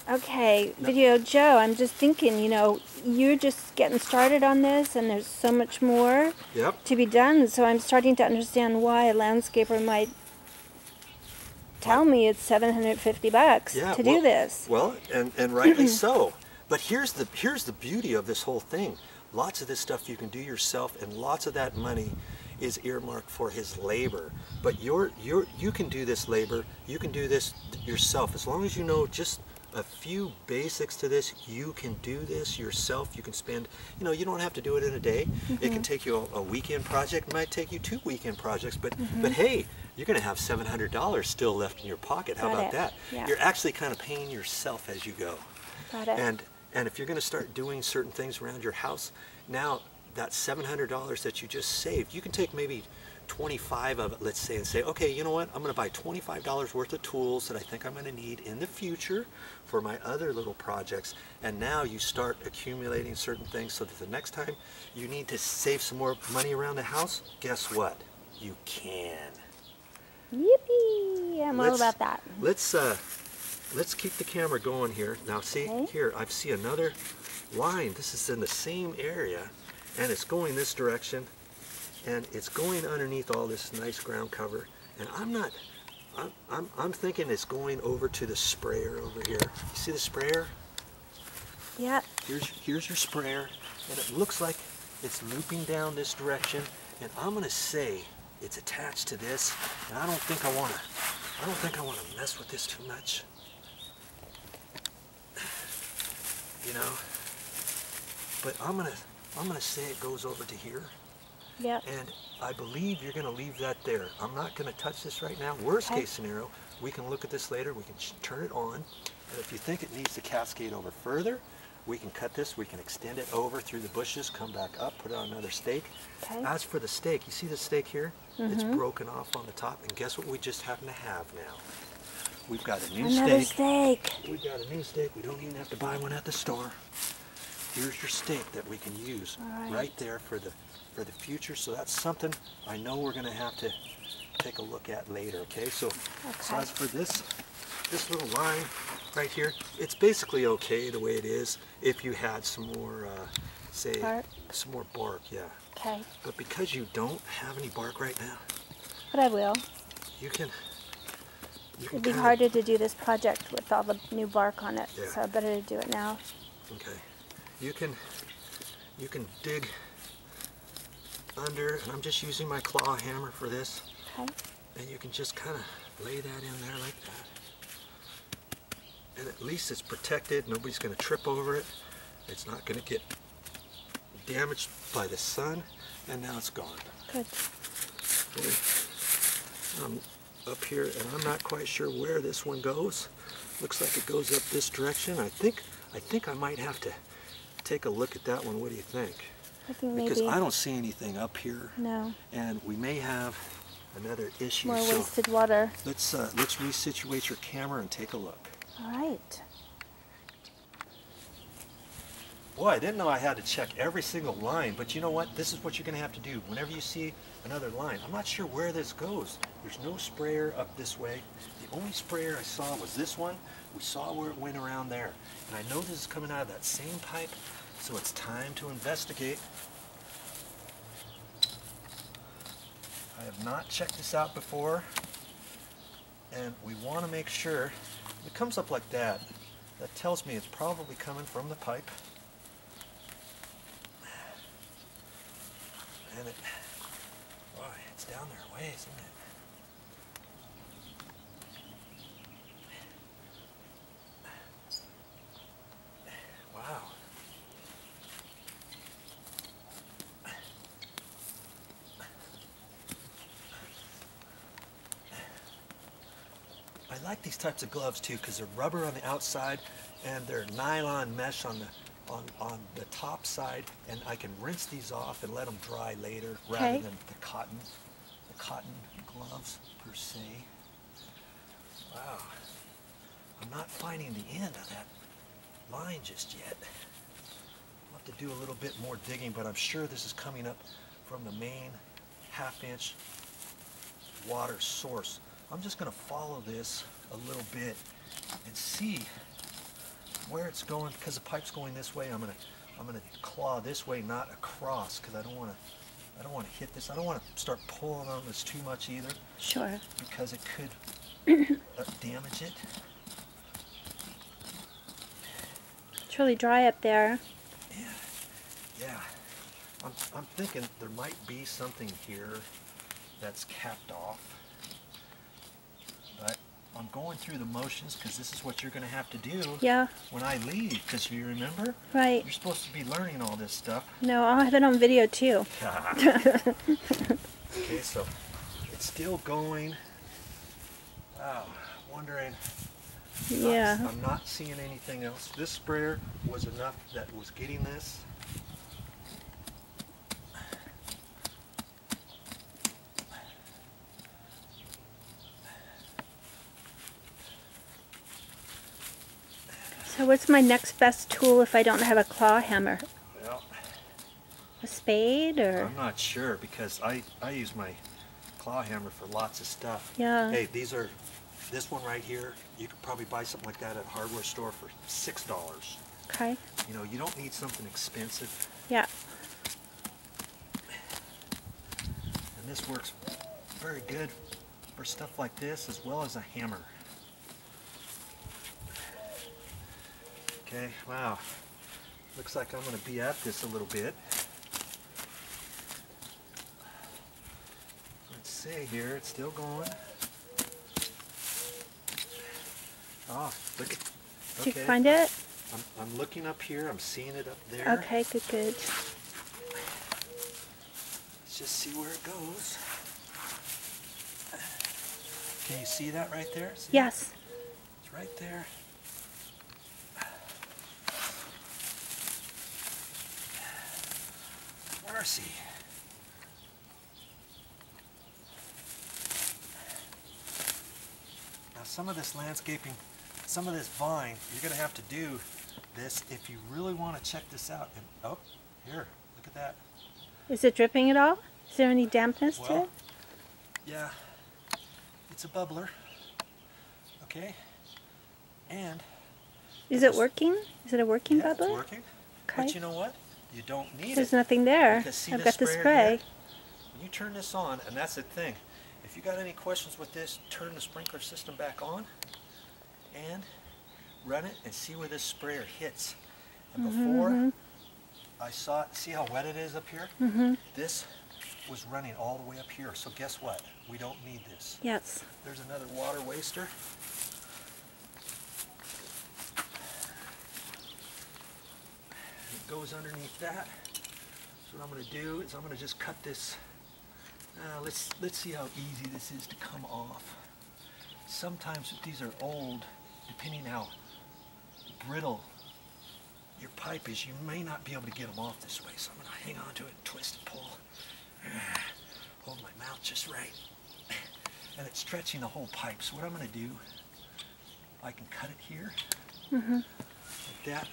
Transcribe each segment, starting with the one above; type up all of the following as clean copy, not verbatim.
Okay, No, Video Joe, I'm just thinking, you're just getting started on this and there's so much more yep. to be done. So I'm starting to understand why a landscaper might Why? tell me it's 750 bucks Yeah, to do this. and rightly so. But here's the beauty of this whole thing. Lots of this stuff you can do yourself, and lots of that money is earmarked for his labor. But you can do this labor, you can do this yourself. As long as you know just a few basics to this, you can do this yourself. You can spend, you don't have to do it in a day. It can take you a weekend project. It might take you 2 weekend projects. But hey, you're going to have $700 still left in your pocket. How Got about it. that? Yeah. You're actually kind of paying yourself as you go. Got it. And if you're going to start doing certain things around your house, now that $700 that you just saved, you can take maybe 25 of it, let's say, and say, okay, you know what, I'm going to buy $25 worth of tools that I think I'm going to need in the future for my other little projects. And now you start accumulating certain things so that the next time you need to save some more money around the house, guess what? You can. Yippee! I'm all about that. Let's keep the camera going here. Now see, Okay. here, I see another line. This is in the same area, and it's going this direction, and it's going underneath all this nice ground cover. And I'm thinking it's going over to the sprayer over here. You see the sprayer? Yeah. Here's your sprayer, and it looks like it's looping down this direction, and I'm gonna say it's attached to this, and I don't think I wanna mess with this too much. But I'm gonna say it goes over to here. Yeah. And I believe you're gonna leave that there. I'm not gonna touch this right now. Worst Okay. case scenario, we can look at this later, we can turn it on, and if you think it needs to cascade over further, we can cut this, we can extend it over through the bushes, come back up, put it on another stake. Okay. As for the stake, you see the stake here? It's broken off on the top, and guess what we just happen to have now? We've got a new Another stake. steak. We've got a new stake. We don't even have to buy one at the store. Here's your stake that we can use right there for the future. So that's something I know we're going to have to take a look at later. Okay. So as for this little line right here, it's basically okay the way it is. If you had some more, say, Bark? some more bark, yeah. Okay. But because you don't have any bark right now, But I will. you can. It'd be kinda- harder to do this project with all the new bark on it, Yeah. so better to do it now. Okay. You can dig under, and I'm just using my claw hammer for this, Okay. and you can just kind of lay that in there like that. And at least it's protected. Nobody's going to trip over it. It's not going to get damaged by the sun, and now it's gone. Good. Okay. Up here, and I'm not quite sure where this one goes. Looks like it goes up this direction. I think I might have to take a look at that one. What do you think? I think Because maybe I don't see anything up here, no and we may have another issue. more So wasted water. let's resituate your camera and take a look. All right. Boy, I didn't know I had to check every single line, but you know what? This is what you're going to have to do. Whenever you see another line, I'm not sure where this goes. There's no sprayer up this way. The only sprayer I saw was this one. We saw where it went around there. And I know this is coming out of that same pipe, so it's time to investigate. I have not checked this out before, and we want to make sure. If it comes up like that, that tells me it's probably coming from the pipe. And boy, it's down there a ways, isn't it? Wow. I like these types of gloves too because they're rubber on the outside and they're nylon mesh on the top side, and I can rinse these off and let them dry later rather than the cotton gloves per se. Wow, I'm not finding the end of that line just yet. I'll have to do a little bit more digging, but I'm sure this is coming up from the main half-inch water source. I'm just going to follow this a little bit and see where it's going, because the pipe's going this way, I'm gonna claw this way, not across, because I don't want to hit this. I don't want to start pulling on this too much either, Sure. because it could damage it. It's really dry up there. Yeah. I'm thinking there might be something here that's capped off, but I'm going through the motions because this is what you're going to have to do Yeah. when I leave, because you remember? Right. You're supposed to be learning all this stuff. No, I'll have it on video too. Okay, so it's still going. Wow, wondering. Yeah. I'm not seeing anything else. This sprayer was enough that was getting this. So what's my next best tool if I don't have a claw hammer? Well, A spade or? I'm not sure, because I use my claw hammer for lots of stuff. Yeah. Hey, this one right here, you could probably buy something like that at a hardware store for $6. Okay. You know, you don't need something expensive. Yeah. And this works very good for stuff like this, as well as a hammer. Okay, wow. Looks like I'm going to be at this a little bit. Let's see here, it's still going. Oh, look at. Did you find it? I'm looking up here, I'm seeing it up there. Okay, good, good. Let's just see where it goes. Can you see that right there? See? Yes. It's right there. Mercy. Now some of this landscaping, some of this vine, you're going to have to do this if you really want to check this out. And oh, here, look at that. Is it dripping at all? Is there any dampness to Well, it? yeah, it's a bubbler. Okay, and Is it working? Is it a working yeah, bubbler? it's working. Okay. But you know what? You don't need There's it. nothing there. Because see I've this got the sprayer spray. here? When you turn this on, and that's the thing, if you got any questions with this, turn the sprinkler system back on and run it and see where this sprayer hits. And before I saw it, see how wet it is up here? This was running all the way up here. So guess what? We don't need this. Yes. There's another water waster. It goes underneath that. So what I'm going to do is I'm going to just cut this. Let's see how easy this is to come off. Sometimes if these are old, depending how brittle your pipe is, you may not be able to get them off this way. So I'm going to hang on to it and twist and pull. Hold my mouth just right. And it's stretching the whole pipe. So what I'm going to do, I can cut it here, like that,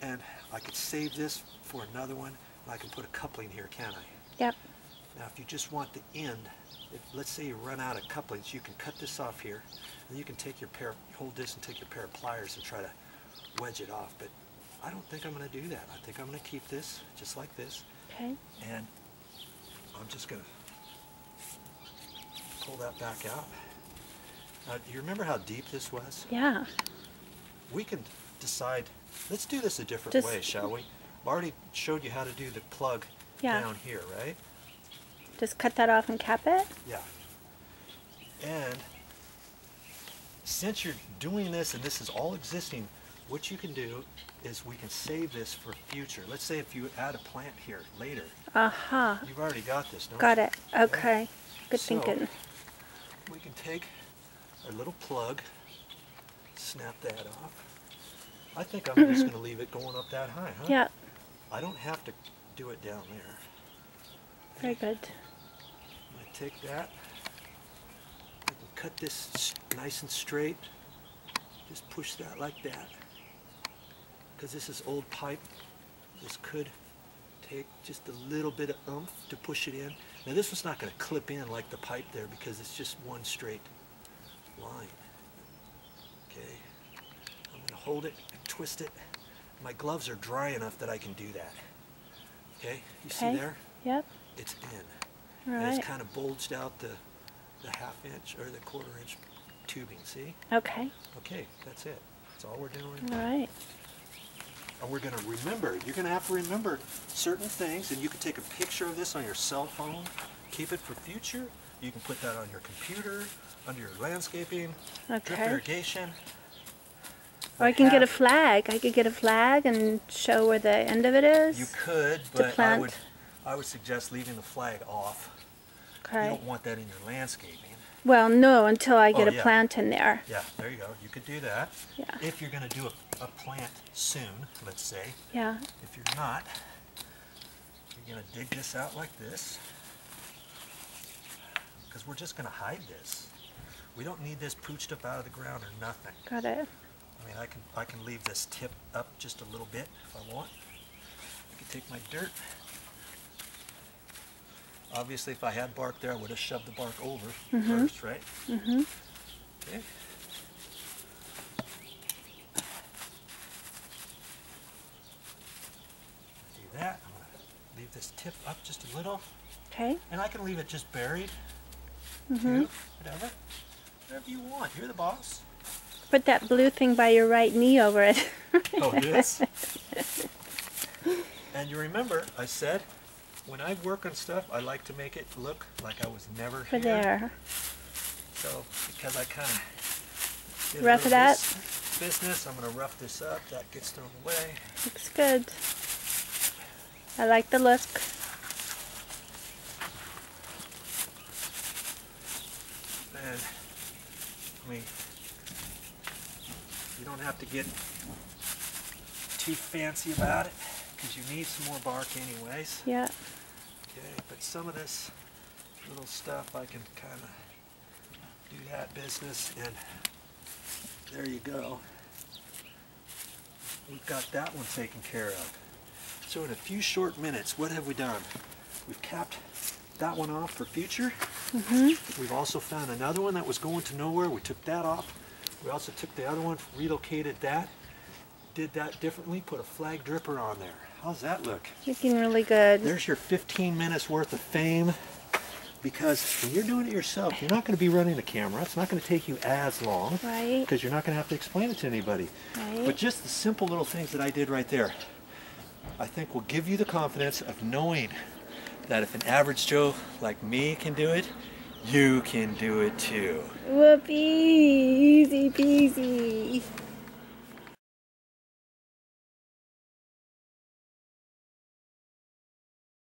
and I could save this for another one, and I can put a coupling here, can't I? Yep. Now if you just want the end, let's say you run out of couplings, you can cut this off here, and you can take your hold this and take your pair of pliers and try to wedge it off. But I don't think I'm going to do that. I think I'm going to keep this just like this, Okay. and I'm just going to pull that back out. You remember how deep this was? Yeah. We can decide, let's do this a different Just- way, shall we? I already showed you how to do the plug Yeah. down here, right? Just cut that off and cap it? Yeah. And since you're doing this and this is all existing, what you can do is we can save this for future. Let's say if you add a plant here later, Aha. you've already got this, don't Got you? it. Okay. Good So- thinking. We can take our little plug, snap that off. I think I'm just going to leave it going up that high, huh? Yeah. I don't have to do it down there. Very good. I'm going to take that, I can cut this nice and straight, just push that like that. Because this is old pipe, this could take just a little bit of oomph to push it in. Now this one's not going to clip in like the pipe there because it's just one straight line. Okay, I'm going to hold it and twist it. My gloves are dry enough that I can do that. Okay, you see there? Yep. It's in. All And right. it's kind of bulged out the half-inch or the quarter-inch tubing, see? Okay. Okay, that's it. That's all we're doing. All right. And we're going to remember, you're going to have to remember certain things, and you can take a picture of this on your cell phone, keep it for future. You can put that on your computer, under your landscaping, drip Okay. irrigation. Or I can get a flag. I could get a flag and show where the end of it is. You could, to but plant. I would suggest leaving the flag off. You Okay. don't want that in your landscaping. Well, no, until I get Oh, a yeah. plant in there. Yeah, there you go. You could do that. Yeah. If you're going to do a plant soon, let's say. Yeah. If you're not, you're going to dig this out like this. Because we're just going to hide this. We don't need this pooched up out of the ground or nothing. Got it. I mean, I can leave this tip up just a little bit if I want. I can take my dirt. Obviously, if I had bark there, I would have shoved the bark over first, right? Mm-hmm. Okay. Do that. I'm going to leave this tip up just a little. Okay. And I can leave it just buried, Mm-hmm. too, whatever. Whatever you want. You're the boss. Put that blue thing by your right knee over it. Oh, this? And you remember, I said, when I work on stuff, I like to make it look like I was never For here. there. So, because I kind of did Rough a it little up. business, I'm going to rough this up. That gets thrown away. Looks good. I like the look. And, I mean, you don't have to get too fancy about it, because you need some more bark anyways. Yeah. Okay, but some of this little stuff I can kind of do that business, and there you go. We've got that one taken care of. So in a few short minutes, what have we done? We've capped that one off for future. Mm-hmm. We've also found another one that was going to nowhere. We took that off. We also took the other one, relocated that, did that differently, put a flag dripper on there. How's that look? Looking really good. There's your 15 minutes worth of fame, because when you're doing it yourself, you're not going to be running the camera. It's not going to take you as long, Right. because you're not going to have to explain it to anybody. Right. But just the simple little things that I did right there, I think will give you the confidence of knowing that if an average Joe like me can do it, you can do it too. Whoopee. Easy peasy.